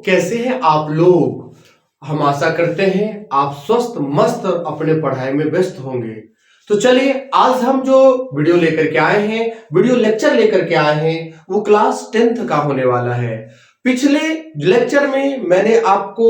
कैसे हैं आप लोग। हम आशा करते हैं आप स्वस्थ मस्त अपने पढ़ाई में व्यस्त होंगे। तो चलिए आज हम जो वीडियो लेकर के आए हैं, वीडियो लेक्चर लेकर के आए हैं, वो क्लास 10th का होने वाला है। पिछले लेक्चर में मैंने आपको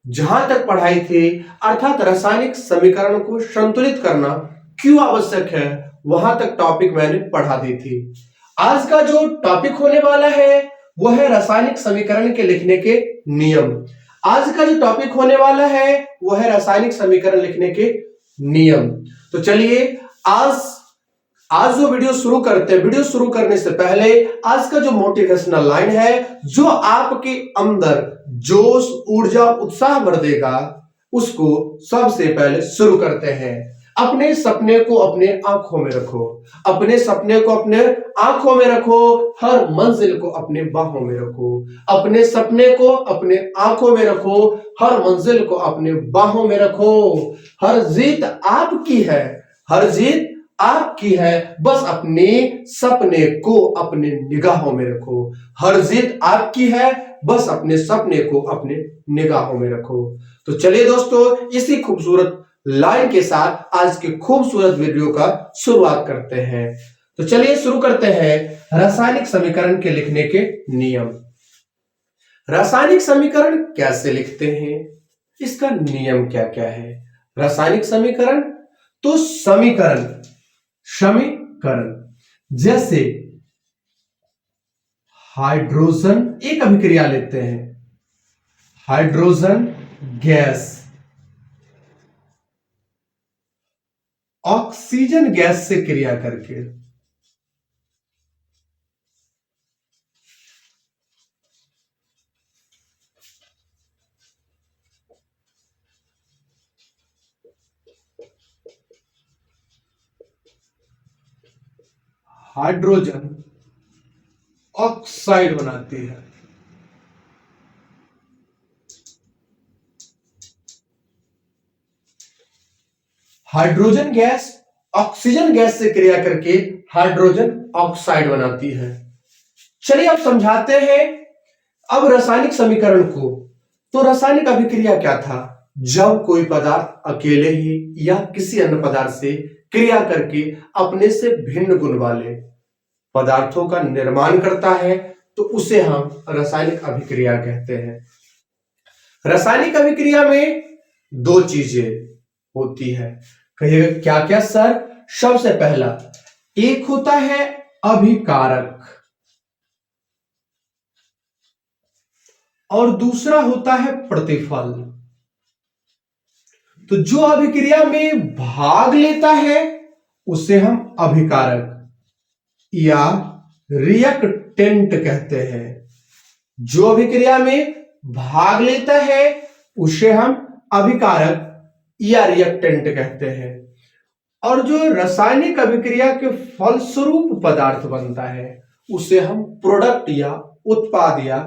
जहां तक पढ़ाई थी अर्थात रासायनिक समीकरण को संतुलित करना क्यों आवश्यक है, वहां तक टॉपिक मैंने पढ़ा दी थी। आज का जो टॉपिक होने वाला है वो है रासायनिक समीकरण के लिखने के नियम। आज का जो टॉपिक होने वाला है वो है रासायनिक समीकरण लिखने के नियम। तो चलिए आज जो वीडियो शुरू करते हैं, वीडियो शुरू करने से पहले आज का जो मोटिवेशनल लाइन है जो आपके अंदर जोश, ऊर्जा, उत्साह भर देगा, उसको सबसे पहले शुरू करते हैं। अपने सपने को अपने आंखों में रखो, अपने सपने को अपने आंखों में रखो, हर मंजिल को अपने बाहों में रखो। अपने सपने को अपने आंखों में रखो, हर मंजिल को अपने बाहों में रखो। हर जीत आपकी है, हर जीत आपकी है, बस अपने सपने को अपने निगाहों में रखो। हर जीत आपकी है, बस अपने सपने को अपने निगाहों में रखो। तो चलिए दोस्तों, इसी खूबसूरत लाइन के साथ आज के खूबसूरत वीडियो का शुरुआत करते हैं। तो चलिए शुरू करते हैं रासायनिक समीकरण के लिखने के नियम। रासायनिक समीकरण कैसे लिखते हैं, इसका नियम क्या क्या है। रासायनिक समीकरण तो समीकरण जैसे हाइड्रोजन, एक अभिक्रिया लेते हैं, हाइड्रोजन गैस ऑक्सीजन गैस से क्रिया करके हाइड्रोजन ऑक्साइड बनाती है। हाइड्रोजन गैस ऑक्सीजन गैस से क्रिया करके हाइड्रोजन ऑक्साइड बनाती है। चलिए अब समझाते हैं अब रासायनिक समीकरण को। तो रासायनिक अभिक्रिया क्या था, जब कोई पदार्थ अकेले ही या किसी अन्य पदार्थ से क्रिया करके अपने से भिन्न गुण वाले पदार्थों का निर्माण करता है तो उसे हम रासायनिक अभिक्रिया कहते हैं। रासायनिक अभिक्रिया में दो चीजें होती है, कहिएगा क्या क्या सर। सबसे पहला एक होता है अभिकारक और दूसरा होता है प्रतिफल। तो जो अभिक्रिया में भाग लेता है उसे हम अभिकारक या रिएक्टेंट कहते हैं। जो अभिक्रिया में भाग लेता है उसे हम अभिकारक या रिएक्टेंट कहते हैं। और जो रासायनिक अभिक्रिया के फलस्वरूप पदार्थ बनता है उसे हम प्रोडक्ट या उत्पाद या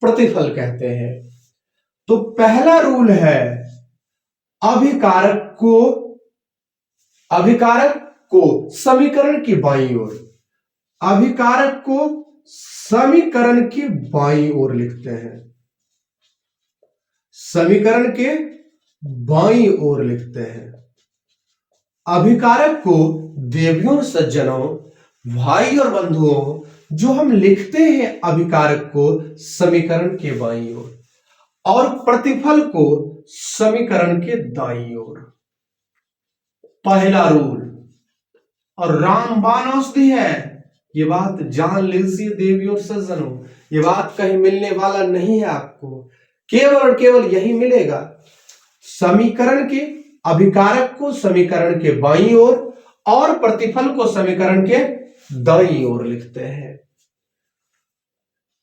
प्रतिफल कहते हैं। तो पहला रूल है अभिकारक को समीकरण की बाईं ओर, अभिकारक को समीकरण की बाईं ओर लिखते हैं, समीकरण के बाईं ओर लिखते हैं। अभिकारक को देवियों और सज्जनों, भाई और बंधुओं, जो हम लिखते हैं अभिकारक को समीकरण के बाईं ओर और प्रतिफल को समीकरण के दाईं ओर। पहला रूल, और रामबाण औषधि है, ये बात जान लीजिए देवियों और सज्जनों, ये बात कहीं मिलने वाला नहीं है आपको, केवल और केवल यही मिलेगा। समीकरण के अभिकारक को समीकरण के बाईं ओर और प्रतिफल को समीकरण के दाईं ओर लिखते हैं।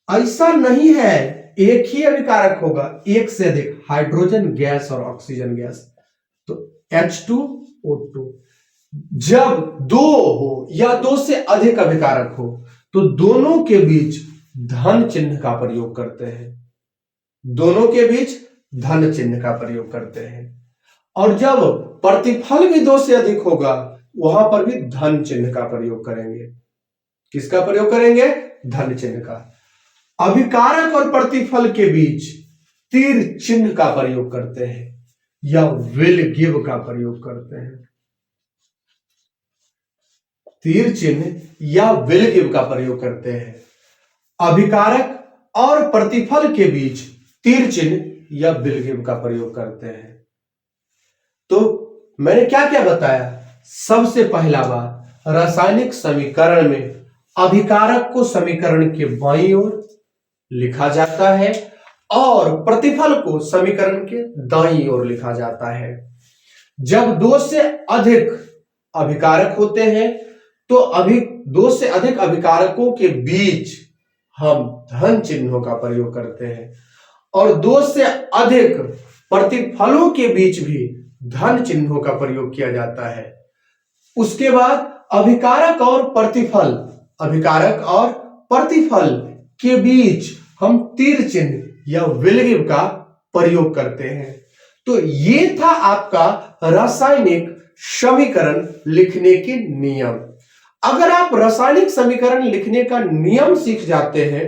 ऐसा नहीं है एक ही अभिकारक होगा, एक से अधिक हाइड्रोजन गैस और ऑक्सीजन गैस, तो H2O2। जब दो हो या दो से अधिक अभिकारक हो तो दोनों के बीच धन चिन्ह का प्रयोग करते हैं, दोनों के बीच धन चिन्ह का प्रयोग करते हैं। और जब प्रतिफल भी दो से अधिक होगा वहां पर भी धन चिन्ह का प्रयोग करेंगे। किसका प्रयोग करेंगे? धन चिन्ह का। अभिकारक और प्रतिफल के बीच तीर चिन्ह का प्रयोग करते हैं या विल गिव का प्रयोग करते हैं। तीर चिन्ह या विल गिव का प्रयोग करते हैं। अभिकारक और प्रतिफल के बीच तीर चिन्ह या विल गिव का प्रयोग करते हैं। तो मैंने क्या क्या बताया? सबसे पहला बात, रासायनिक समीकरण में अभिकारक को समीकरण के बाईं ओर लिखा जाता है और प्रतिफल को समीकरण के दाईं ओर लिखा जाता है। जब दो से अधिक अभिकारक होते हैं तो दो से अधिक अभिकारकों के बीच हम धन चिन्हों का प्रयोग करते हैं और दो से अधिक प्रतिफलों के बीच भी धन चिन्हों का प्रयोग किया जाता है। उसके बाद अभिकारक और प्रतिफल के बीच हम तीर चिन्ह या विल गिव का प्रयोग करते हैं। तो ये था आपका रासायनिक समीकरण लिखने के नियम। अगर आप रासायनिक समीकरण लिखने का नियम सीख जाते हैं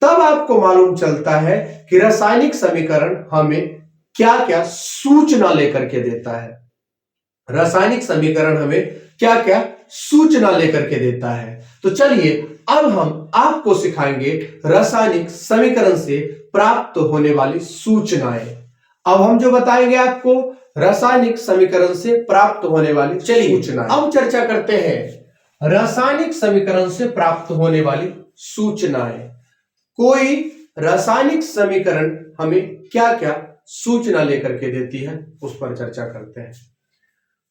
तब आपको मालूम चलता है कि रासायनिक समीकरण हमें क्या क्या सूचना लेकर के देता है। रासायनिक समीकरण हमें क्या क्या सूचना लेकर के देता है। तो चलिए अब हम आपको सिखाएंगे रासायनिक समीकरण से प्राप्त होने वाली सूचनाएं। अब हम जो बताएंगे आपको रासायनिक समीकरण से प्राप्त होने वाली सूचनाएं। अब चर्चा करते हैं रासायनिक समीकरण से प्राप्त होने वाली सूचनाएं। कोई रासायनिक समीकरण हमें क्या क्या सूचना लेकर के देती है उस पर चर्चा करते हैं।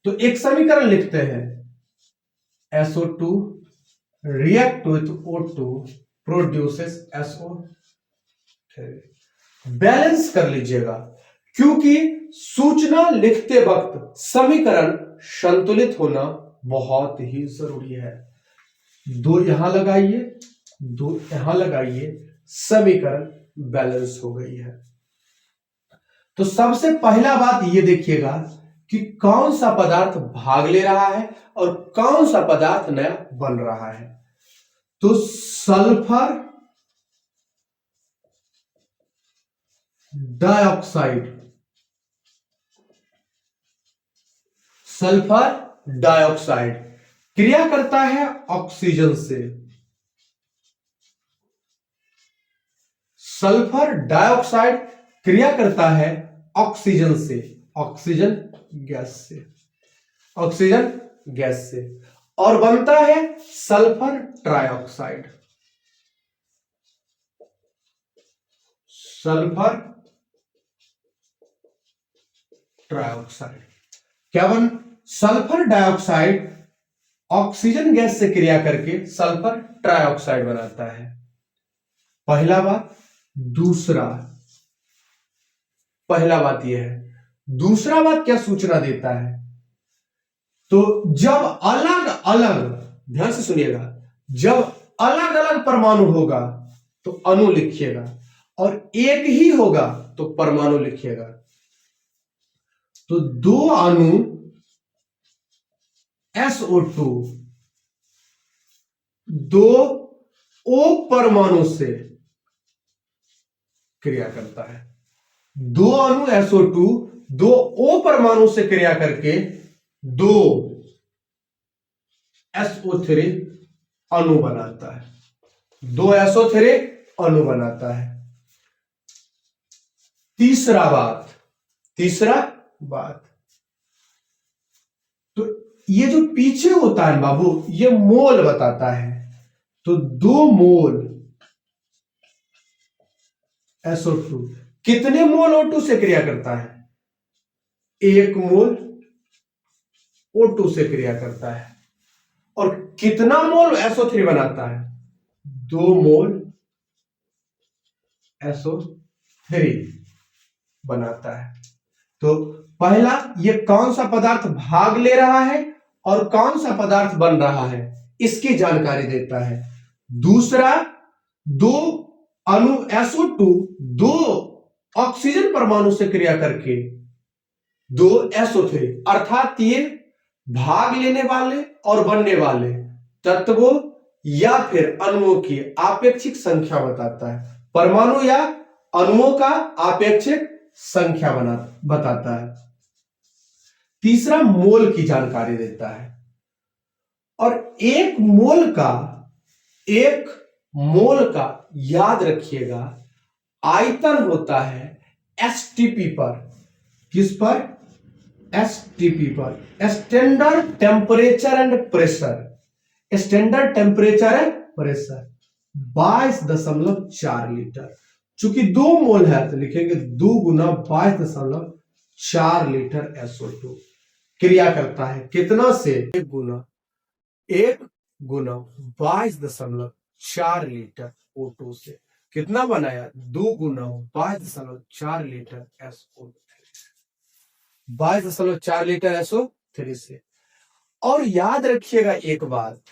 तो एक समीकरण लिखते हैं SO2 react with O2 produces SO3। Balance कर लीजिएगा क्योंकि सूचना लिखते वक्त समीकरण संतुलित होना बहुत ही जरूरी है। दो यहां लगाइए, दो यहां लगाइए, समीकरण बैलेंस हो गई है। तो सबसे पहला बात ये देखिएगा कि कौन सा पदार्थ भाग ले रहा है और कौन सा पदार्थ नया बन रहा है। तो सल्फर डाइऑक्साइड, सल्फर डाइऑक्साइड क्रिया करता है ऑक्सीजन से। सल्फर डाइऑक्साइड क्रिया करता है ऑक्सीजन से, ऑक्सीजन गैस से, ऑक्सीजन गैस से, और बनता है सल्फर ट्राइऑक्साइड। सल्फर ट्राइऑक्साइड क्या बन, सल्फर डाइऑक्साइड ऑक्सीजन गैस से क्रिया करके सल्फर ट्राइऑक्साइड बनाता है। पहला बात। दूसरा, पहला बात यह है। दूसरा बात क्या सूचना देता है? तो जब अलग अलग, ध्यान से सुनिएगा, जब अलग अलग परमाणु होगा तो अणु लिखिएगा और एक ही होगा तो परमाणु लिखिएगा। तो दो अणु SO2 दो O परमाणु से क्रिया करता है। दो अणु SO2 दो O परमाणु से क्रिया करके दो SO3 अणु बनाता है, दो SO3 अणु बनाता है। तीसरा बात, तो ये जो पीछे होता है बाबू, ये मोल बताता है। तो दो मोल SO2 कितने मोल O2 से क्रिया करता है? एक मोल O2 से क्रिया करता है। और कितना मोल SO3 बनाता है? दो मोल SO3 बनाता है। तो पहला, ये कौन सा पदार्थ भाग ले रहा है और कौन सा पदार्थ बन रहा है, इसकी जानकारी देता है। दूसरा, दो अणु SO2 दो ऑक्सीजन परमाणु से क्रिया करके दो SO3, अर्थात ये भाग लेने वाले और बनने वाले तत्वों या फिर अणुओं की आपेक्षिक संख्या बताता है। परमाणु या अणुओं का आपेक्षिक संख्या बताता है। तीसरा मोल की जानकारी देता है। और एक मोल का याद रखिएगा आयतन होता है एसटीपी पर। किस पर? एसटीपी पर, standard temperature and pressure. Standard temperature and pressure 22.4 litre. चूंकि 2 मोल है तो लिखेंगे 2 गुना 22.4 लीटर SO2 क्रिया करता है। कितना से? 1 गुना 22.4 लीटर O2 से। कितना बनाया? 2 गुना 22.4 लीटर SO3। 22.4 लीटर SO3 से। और याद रखिएगा एक बात,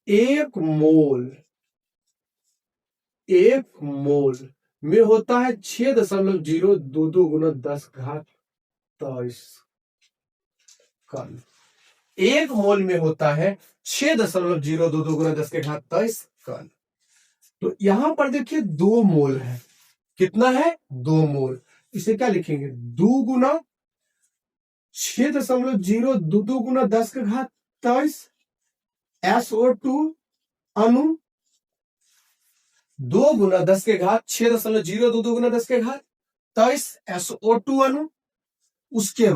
एक मोल में होता है 6.022 गुना 10⁻23 कण। एक मोल में होता है 6.022 गुना 10⁻23 कण। तो यहां पर देखिए 2 मोल है। कितना है? 2 मोल। इसे क्या लिखेंगे? 2 गुना 6.022 गुना 10⁻23 SO2 अणु 2 गुना 10⁻6.022 गुना 10⁻23 SO2 अणु। उसके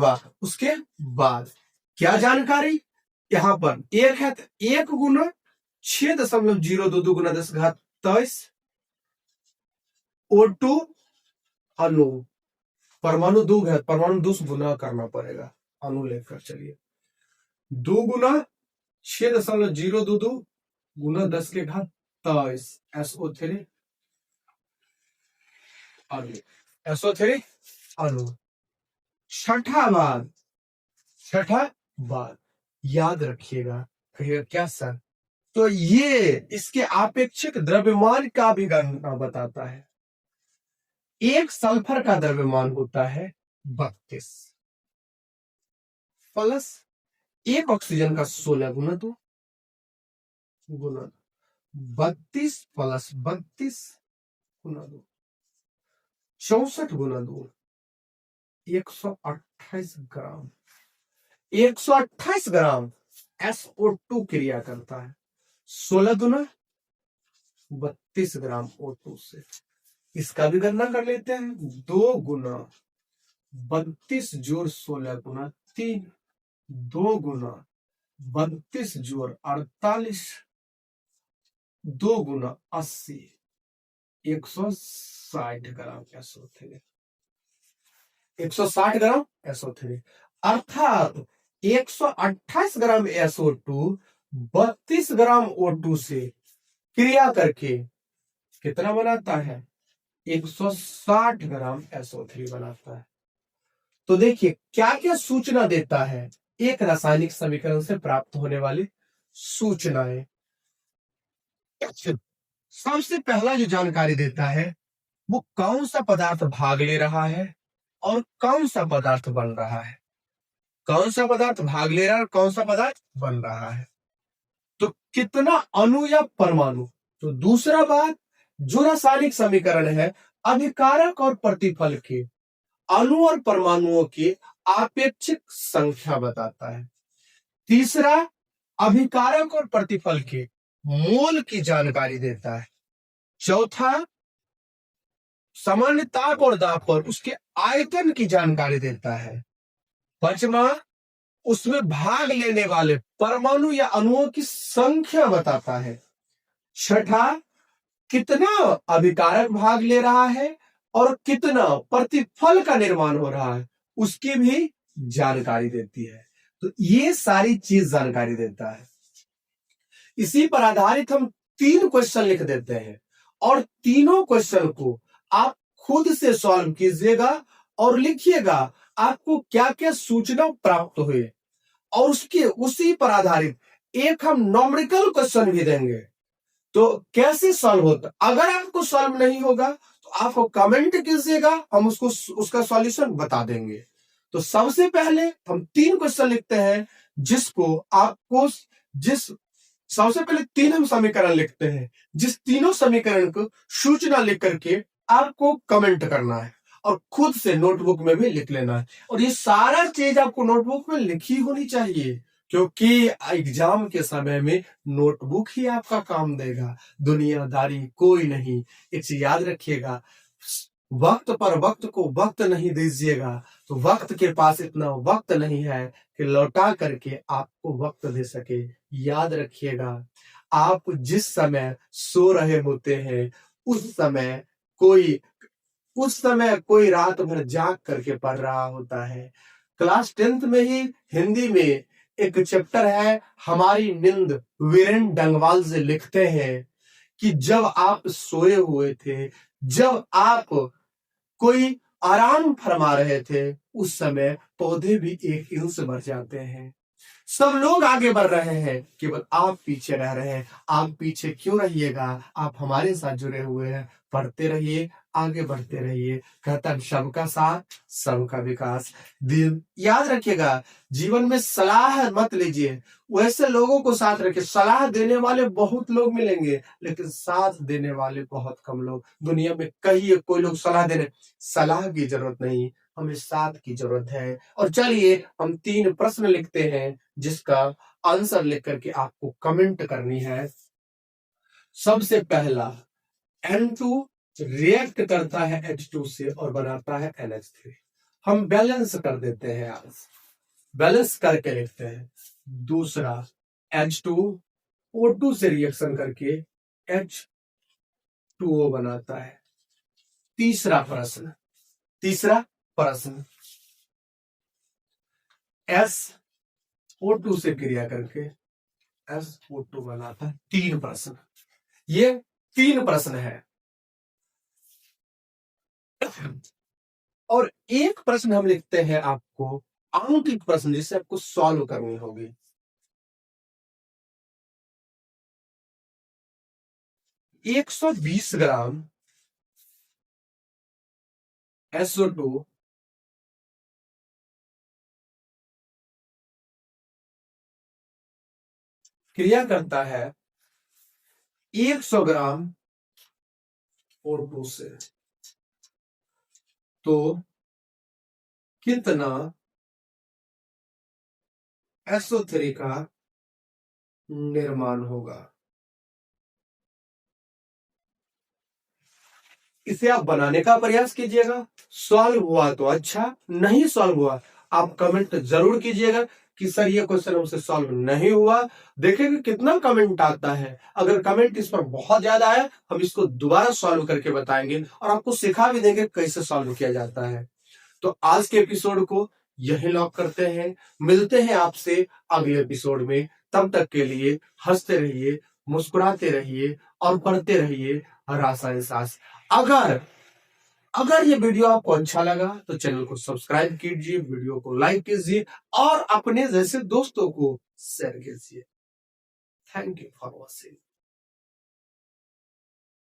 बाद क्या जानकारी? यहां पर 1 है तो 1 गुना 6.022 गुना 10⁻23 O2 अणु। परमाणु 2 है, परमाणु 2 से गुना करना पड़ेगा। अणु लेकर चलिए 2 गुना 6.022 गुना 10⁻23 SO3 अणु। छठा बात याद रखिएगा। कहिएगा क्या सर? तो ये इसके आपेक्षिक द्रव्यमान का भी गणना बताता है। एक सल्फर का द्रव्यमान होता है 32 प्लस एक ऑक्सीजन का 16 गुना 2 32 प्लस 32 गुना 2 64 गुना 2 128 ग्राम। 128 ग्राम SO2 क्रिया करता है 16 गुना 32 ग्राम O2 से। इसका भी गणना कर लेते हैं। 2 गुना 32 जोड़ 16 गुना 3, 2 गुना 32 जोड़ 48, 2 गुना 80, 160 ग्राम SO3। 160 ग्राम SO3 अर्थात 128 ग्राम SO2 32 ग्राम O2 से क्रिया करके कितना बनाता है? 160 ग्राम SO3 बनाता है। तो देखिए क्या क्या सूचना देता है एक रासायनिक समीकरण से प्राप्त होने वाली सूचनाएं। सबसे पहला जो जानकारी देता है वो कौन सा पदार्थ भाग ले रहा है और कौन सा पदार्थ बन रहा है। कौन सा पदार्थ भाग ले रहा है और कौन सा पदार्थ बन रहा है। तो कितना अणु या परमाणु। तो दूसरा बात, जो रासायनिक समीकरण है अभिकारक और प्रतिफल के अणु और परमाणुओं की आपेक्षिक संख्या बताता है। तीसरा, अभिकारक और प्रतिफल के मोल की जानकारी देता है। चौथा, सामान्य ताप और दाब पर उसके आयतन की जानकारी देता है। पांचवा, उसमें भाग लेने वाले परमाणु या अणुओं की संख्या बताता है। छठा, कितना अभिकारक भाग ले रहा है और कितना प्रतिफल का निर्माण हो रहा है उसकी भी जानकारी देती है। तो ये सारी चीज जानकारी देता है। इसी पर आधारित हम 3 क्वेश्चन लिख देते हैं और तीनों क्वेश्चन को आप खुद से सॉल्व कीजिएगा और लिखिएगा आपको क्या क्या सूचना प्राप्त हुई और उसी पर आधारित एक हम न्यूमेरिकल क्वेश्चन भी देंगे। तो कैसे सॉल्व होता, अगर आपको सॉल्व नहीं होगा तो आप कमेंट कीजिएगा, हम उसका सॉल्यूशन बता देंगे। तो सबसे पहले हम 3 क्वेश्चन लिखते हैं जिसको आपको सबसे पहले 3 हम समीकरण लिखते हैं जिस तीनों समीकरण को सूचना लिख करके आपको कमेंट करना है और खुद से नोटबुक में भी लिख लेना है। और ये सारा चीज आपको नोटबुक में लिखी होनी चाहिए, क्योंकि एग्जाम के समय में नोटबुक ही आपका काम देगा, दुनियादारी कोई नहीं। एक चीज याद रखिएगा, वक्त पर वक्त को वक्त नहीं दीजिएगा, तो वक्त के पास इतना वक्त नहीं है कि लौटा करके आपको वक्त दे सके। याद रखिएगा, आप जिस समय सो रहे होते हैं कोई उस समय कोई रात भर जाग करके पढ़ रहा होता है। क्लास 10th में ही हिंदी में एक चैप्टर है हमारी नींद, वीरेन डंगवाल से लिखते हैं कि जब आप सोए हुए थे, जब आप कोई आराम फरमा रहे थे, उस समय पौधे भी 1 इंच बढ़ जाते हैं। सब लोग आगे बढ़ रहे हैं, केवल आप पीछे रह रहे हैं। आप पीछे क्यों रहिएगा, आप हमारे साथ जुड़े हुए हैं। पढ़ते रहिए, आगे बढ़ते रहिए। कहता है सबका साथ सबका विकास। याद रखिएगा, जीवन में सलाह मत लीजिए, वैसे लोगों को साथ रखिए। सलाह देने वाले बहुत लोग मिलेंगे, लेकिन साथ देने वाले बहुत कम लोग। दुनिया में कहीं कोई लोग सलाह की जरूरत नहीं, हमें साथ की जरूरत है। और चलिए हम 3 प्रश्न लिखते हैं, जिसका आंसर लिख करके आपको कमेंट करनी है। सबसे पहला, N2 रिएक्ट करता है H2 से और बनाता है NH3। हम बैलेंस कर देते हैं, आज बैलेंस करके लिखते हैं। दूसरा, H2 O2 से रिएक्शन करके H2O बनाता है। तीसरा प्रश्न SO2 से क्रिया करके SO2 बनाता है। 3 प्रश्न, ये 3 प्रश्न है। और एक प्रश्न हम लिखते हैं आपको आंकिक प्रश्न, जिसे आपको सॉल्व करनी होगी। 120 ग्राम SO2 क्रिया करता है 100 ग्राम O2 से, तो कितना SO3 का निर्माण होगा। इसे आप बनाने का प्रयास कीजिएगा। सॉल्व हुआ तो अच्छा, नहीं सॉल्व हुआ आप कमेंट जरूर कीजिएगा कि सर ये क्वेश्चन हमसे सॉल्व नहीं हुआ। देखेंगे कितना कमेंट आता है। अगर कमेंट इस पर बहुत ज्यादा है, हम इसको दोबारा सॉल्व करके बताएंगे और आपको सिखा भी देंगे कैसे सॉल्व किया जाता है। तो आज के एपिसोड को यही लॉक करते हैं। मिलते हैं आपसे अगले एपिसोड में। तब तक के लिए हंसते रहिए, मुस्कुराते रहिए और पढ़ते रहिए रसायन शास्त्र। अगर ये वीडियो आपको अच्छा लगा तो चैनल को सब्सक्राइब कीजिए, वीडियो को लाइक कीजिए और अपने जैसे दोस्तों को शेयर कीजिए। Thank you for watching.